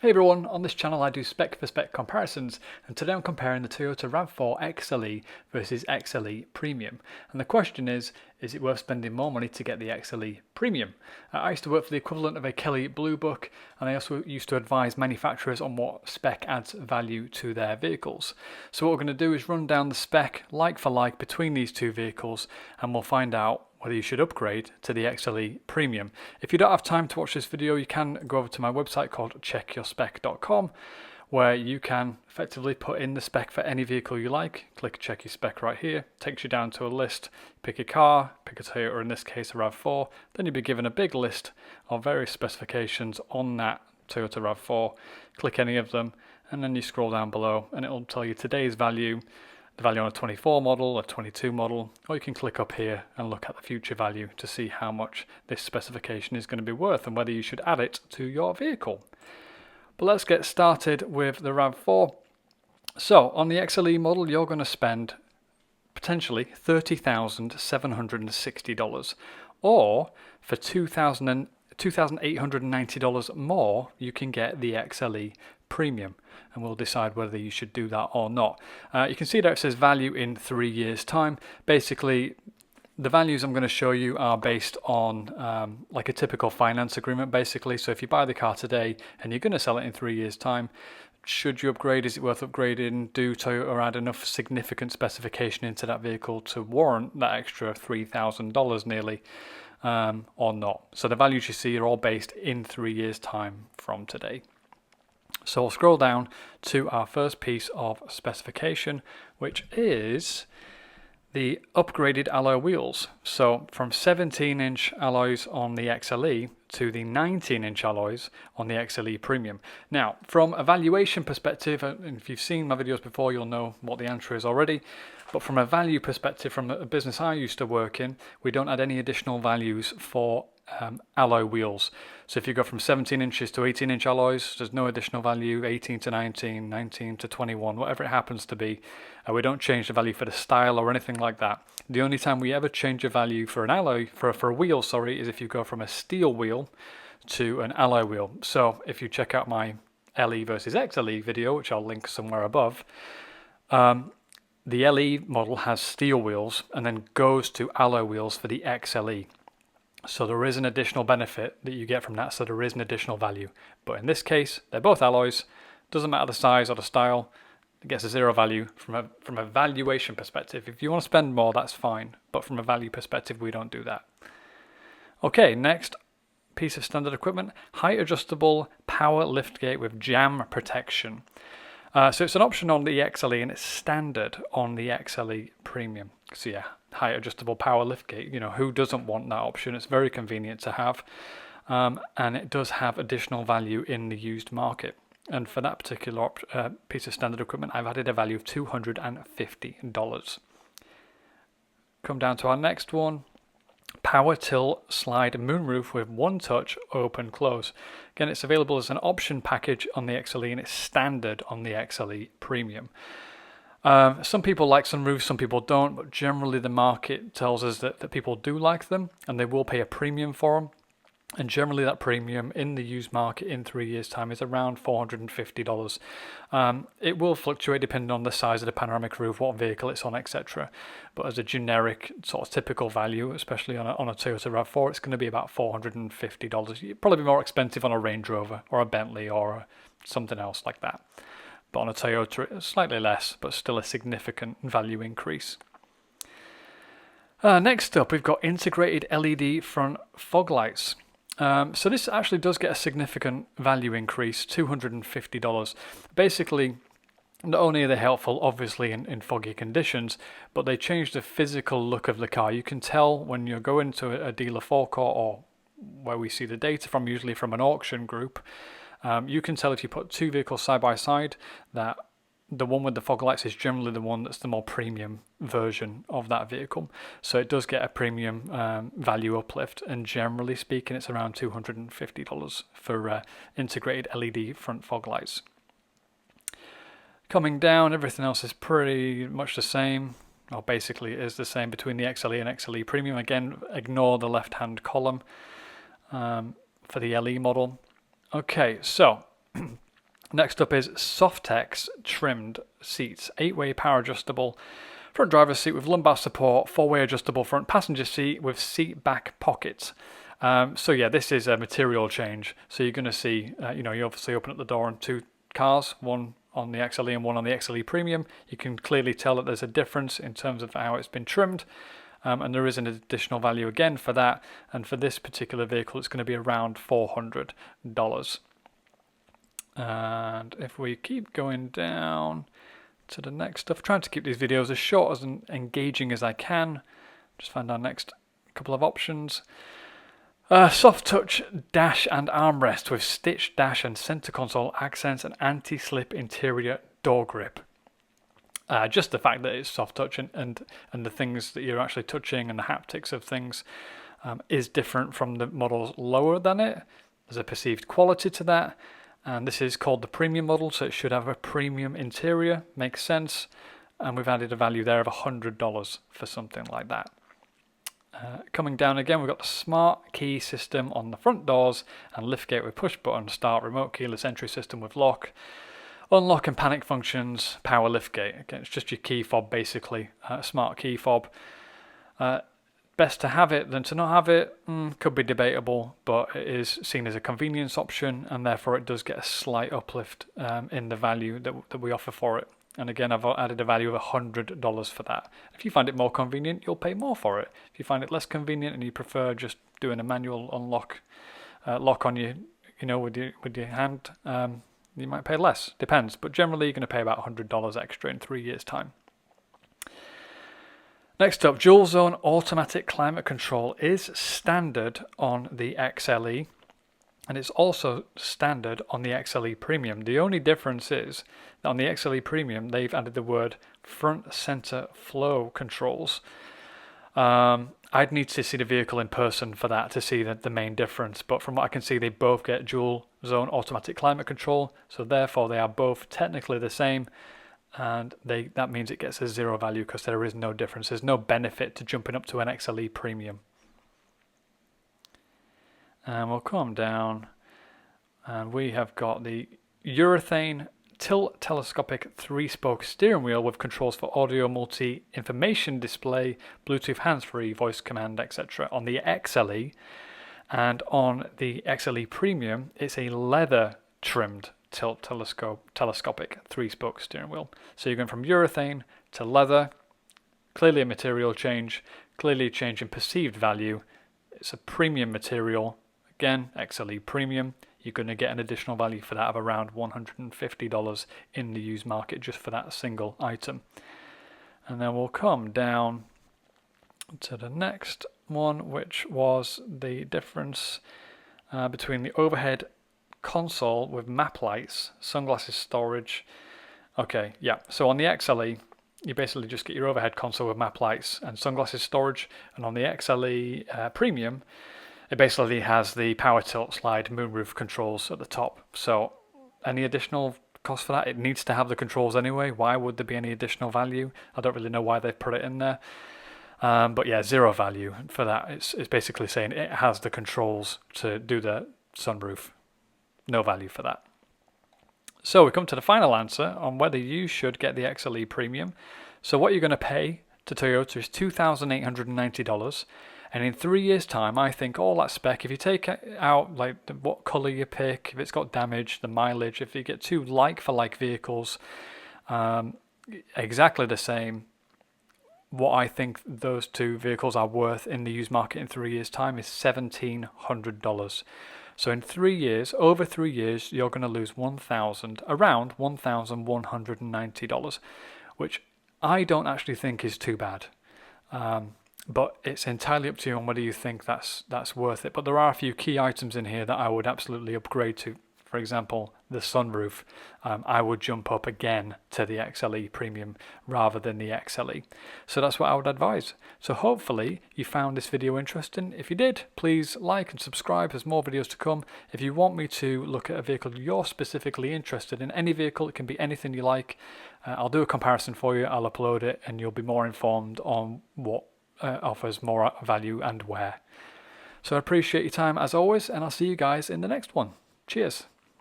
Hey everyone, on this channel I do spec for spec comparisons, and today I'm comparing the Toyota RAV4 XLE versus XLE Premium. And the question is it worth spending more money to get the XLE Premium? I used to work for the equivalent of a Kelley Blue Book, and I also used to advise manufacturers on what spec adds value to their vehicles. So what we're going to do is run down the spec like for like between these two vehicles, and we'll find out whether you should upgrade to the XLE Premium. If you don't have time to watch this video, you can go over to my website called checkyourspec.com, where you can effectively put in the spec for any vehicle you like. Click check your spec right here, takes you down to a list, pick a car, pick a Toyota, or in this case a RAV4, then you'll be given a big list of various specifications on that Toyota RAV4. Click any of them, and then you scroll down below and it'll tell you today's value, the value on a 24 model, a 22 model, or you can click up here and look at the future value to see how much this specification is going to be worth and whether you should add it to your vehicle. But let's get started with the RAV4. So on the XLE model, you're going to spend potentially $30,760, or for $2,890 more, you can get the XLE Premium, and we'll decide whether you should do that or not. You can see that it says value in 3 years time. Basically, the values I'm going to show you are based on like a typical finance agreement basically. So if you buy the car today and you're going to sell it in 3 years time, should you upgrade? Is it worth upgrading? Do Toyota add enough significant specification into that vehicle to warrant that extra $3,000 nearly, or not? So the values you see are all based in 3 years time from today. So we'll scroll down to our first piece of specification, which is the upgraded alloy wheels. So from 17-inch alloys on the XLE to the 19-inch alloys on the XLE Premium. Now, from a valuation perspective, and if you've seen my videos before, you'll know what the answer is already. But from a value perspective, from a business I used to work in, we don't add any additional values for alloy wheels. So if you go from 17 inches to 18-inch alloys, there's no additional value. 18 to 19, 19 to 21, whatever it happens to be. We don't change the value for the style or anything like that. The only time we ever change a value for an alloy, for a wheel, is if you go from a steel wheel to an alloy wheel. So if you check out my LE versus XLE video, which I'll link somewhere above, the LE model has steel wheels and then goes to alloy wheels for the XLE. So there is an additional benefit that you get from that, so there is an additional value. But in this case, they're both alloys. Doesn't matter the size or the style. It gets a zero value from a valuation perspective. If you want to spend more, that's fine. But from a value perspective, we don't do that. Okay, next piece of standard equipment, height adjustable power liftgate with jam protection. So it's an option on the XLE and it's standard on the XLE Premium. So yeah, height adjustable power liftgate. You know, who doesn't want that option? It's very convenient to have, and it does have additional value in the used market. And for that particular piece of standard equipment, I've added a value of $250. Come down to our next one. Power tilt slide moonroof with one touch open close. Again, it's available as an option package on the XLE and it's standard on the XLE Premium. Some people like sunroofs, some people don't, but generally the market tells us that people do like them and they will pay a premium for them. And generally that premium in the used market in 3 years time is around $450. It will fluctuate depending on the size of the panoramic roof, what vehicle it's on, etc. But as a generic sort of typical value, especially on a Toyota RAV4, it's going to be about $450. It'd probably be more expensive on a Range Rover or a Bentley or something else like that. But on a Toyota, it's slightly less, but still a significant value increase. Next up, we've got integrated LED front fog lights. So this actually does get a significant value increase, $250. Basically, not only are they helpful, obviously, in foggy conditions, but they change the physical look of the car. You can tell when you're going to a dealer forecourt or where we see the data from, usually from an auction group. You can tell if you put two vehicles side by side that the one with the fog lights is generally the one that's the more premium version of that vehicle. So it does get a premium value uplift, and generally speaking, it's around $250 for integrated LED front fog lights. Coming down, everything else is pretty much the same. Well, basically it is the same between the XLE and XLE Premium. Again, ignore the left-hand column for the LE model. Okay, so Next up is Softex trimmed seats, 8-way power adjustable front driver's seat with lumbar support, 4-way adjustable front passenger seat with seat back pockets. So yeah, this is a material change. So you're going to see, you obviously open up the door on two cars, one on the XLE and one on the XLE Premium. You can clearly tell that there's a difference in terms of how it's been trimmed. And there is an additional value again for that. And for this particular vehicle, it's going to be around $400. And if we keep going down to the next stuff, trying to keep these videos as short and engaging as I can. Just find our next couple of options. Soft touch dash and armrest with stitched dash and center console accents and anti-slip interior door grip. Just the fact that it's soft touch and the things that you're actually touching and the haptics of things is different from the models lower than it. There's a perceived quality to that. And this is called the premium model, so it should have a premium interior. Makes sense. And we've added a value there of $100 for something like that. Coming down again, we've got the smart key system on the front doors and liftgate with push button start, remote keyless entry system with lock, unlock and panic functions, power liftgate. Again, it's just your key fob basically, smart key fob. Best to have it than to not have it, could be debatable, but it is seen as a convenience option and therefore it does get a slight uplift in the value that we offer for it. And again, I've added a value of $100 for that. If you find it more convenient, you'll pay more for it. If you find it less convenient and you prefer just doing a manual unlock, lock on you, with your hand, you might pay less. Depends, but generally you're going to pay about $100 extra in 3 years' time. Next up, dual zone automatic climate control is standard on the XLE and it's also standard on the XLE Premium. The only difference is that on the XLE Premium they've added the word front center flow controls. I'd need to see the vehicle in person for that to see the main difference, but from what I can see they both get dual zone automatic climate control, so therefore they are both technically the same. And that means it gets a zero value because there is no difference. There's no benefit to jumping up to an XLE Premium. And we'll come down and we have got the urethane tilt telescopic 3-spoke steering wheel with controls for audio, multi-information display, Bluetooth hands-free, voice command, etc. on the XLE. And on the XLE Premium, it's a leather trimmed tilt telescopic 3-spoke steering wheel. So you're going from urethane to leather, clearly a material change, clearly a change in perceived value. It's a premium material, again XLE Premium. You're going to get an additional value for that of around $150 in the used market just for that single item. And then we'll come down to the next one, which was the difference between the overhead console with map lights, sunglasses storage. Okay, yeah, so on the XLE you basically just get your overhead console with map lights and sunglasses storage, and on the XLE Premium it basically has the power tilt slide moonroof controls at the top. So any additional cost for that? It needs to have the controls anyway. Why would there be any additional value? I don't really know why they've put it in there. But yeah, zero value for that. It's basically saying it has the controls to do the sunroof. No value for that. So we come to the final answer on whether you should get the XLE Premium. So what you're going to pay to Toyota is $2,890, and in 3 years' time, I think all that spec, if you take out like what colour you pick, if it's got damage, the mileage, if you get two like-for-like vehicles, exactly the same, what I think those two vehicles are worth in the used market in 3 years' time is $1,700. So in 3 years, over 3 years, you're going to lose around $1,190, which I don't actually think is too bad. But it's entirely up to you on whether you think that's worth it. But there are a few key items in here that I would absolutely upgrade to. For example, the sunroof. I would jump up again to the XLE Premium rather than the XLE. So that's what I would advise. So hopefully you found this video interesting. If you did, please like and subscribe. There's more videos to come. If you want me to look at a vehicle you're specifically interested in, any vehicle, it can be anything you like, I'll do a comparison for you. I'll upload it and you'll be more informed on what offers more value and where. So I appreciate your time as always, and I'll see you guys in the next one. Cheers.